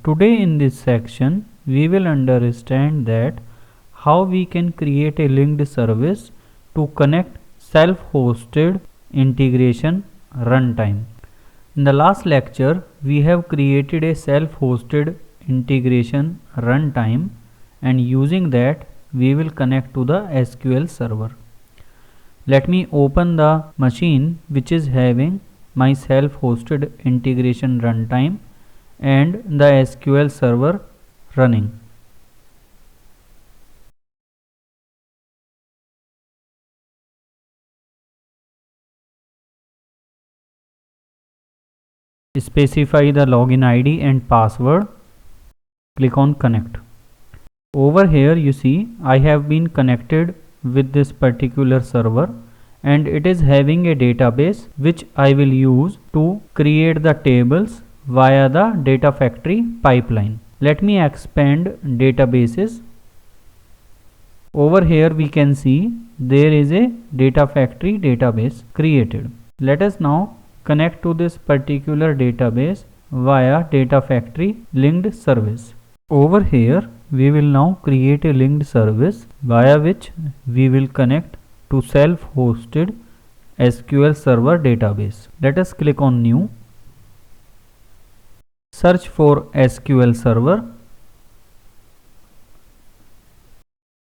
Today in this section we will understand that how we can create a linked service to connect self-hosted integration runtime. In the last lecture we have created a self-hosted integration runtime, and using that we will connect to the SQL server. Let me open the machine which is having my self-hosted integration runtime and the SQL server running. Specify the login ID and password. Click on connect. Over here you see I have been connected with this particular server, and it is having a database which I will use to create the tables via the data factory pipeline. Let me expand databases. Over here we can see there is a data factory database created. Let us now connect to this particular database via data factory linked service. Over here we will now create a linked service via which we will connect to self-hosted SQL server database. Let us click on new. Search for SQL server.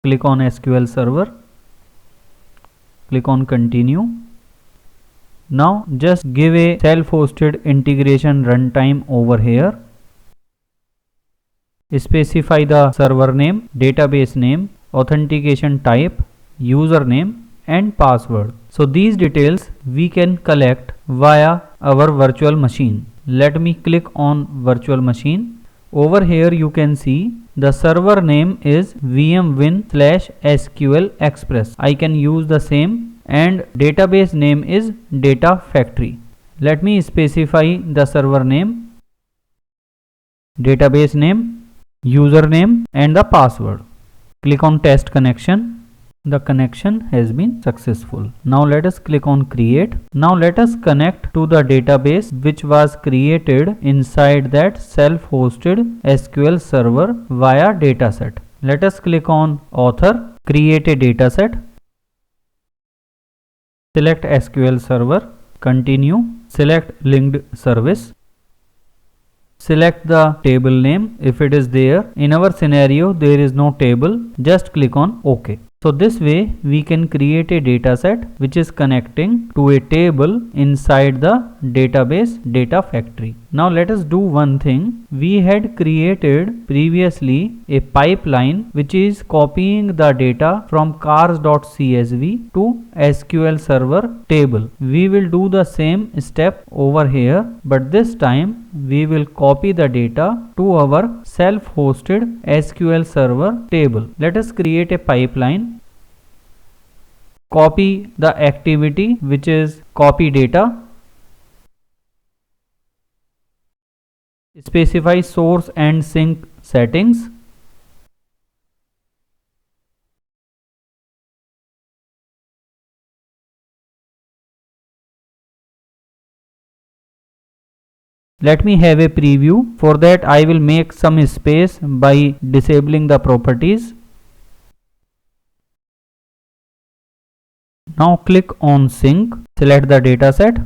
Click on SQL server. Click on continue. Now just give a self-hosted integration runtime over here. Specify the server name, database name, authentication type, username and password. So these details we can collect via our virtual machine. Let me click on virtual machine. Over here you can see the server name is vmwin/SQL Express. I can use the same, and database name is data factory. Let me specify the server name, database name, username and the password. Click on test connection. The connection has been successful. Now let us click on create. Now let us connect to the database which was created inside that self-hosted SQL server via dataset. Let us click on author, create a dataset. Select SQL server, continue, select linked service. Select the table name if it is there. In our scenario there is no table, just click on OK. So this way we can create a dataset which is connecting to a table inside the database data factory. Now let us do one thing. We had created previously a pipeline which is copying the data from cars.csv to SQL server table. We will do the same step over here, but this time we will copy the data to our self-hosted SQL server table. Let us create a pipeline. Copy the activity which is copy data. Specify source and sink settings. Let me have a preview. For that I will make some space by disabling the properties. Now click on sync. Select the dataset.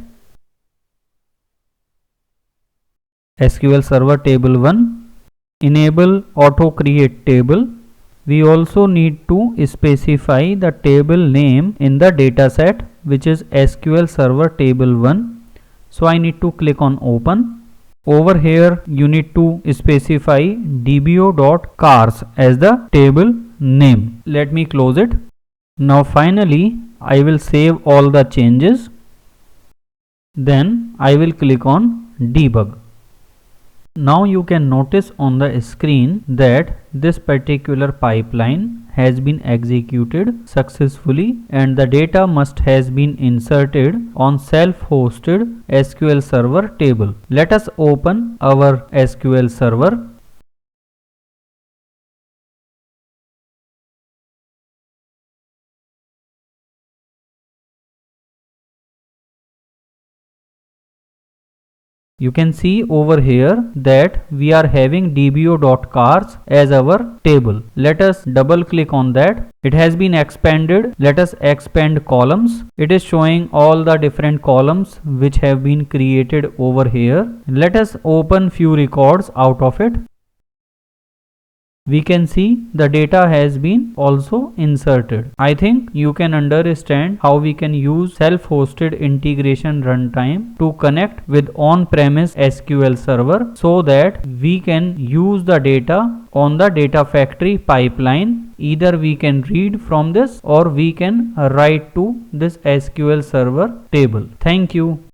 SQL Server Table 1. Enable auto create table. We also need to specify the table name in the dataset which is SQL Server Table 1. So I need to click on open. Over here you need to specify dbo.cars as the table name. Let me close it. Now finally I will save all the changes. Then I will click on debug. Now you can notice on the screen that this particular pipeline has been executed successfully and the data must has been inserted on self-hosted SQL server table. Let us open our SQL server. You can see over here that we are having dbo.cars as our table. Let us double click on that. It has been expanded. Let us expand columns. It is showing all the different columns which have been created over here. Let us open few records out of it. We can see the data has been also inserted. I think you can understand how we can use self-hosted integration runtime to connect with on-premise SQL server so that we can use the data on the data factory pipeline. Either we can read from this or we can write to this SQL server table. Thank you.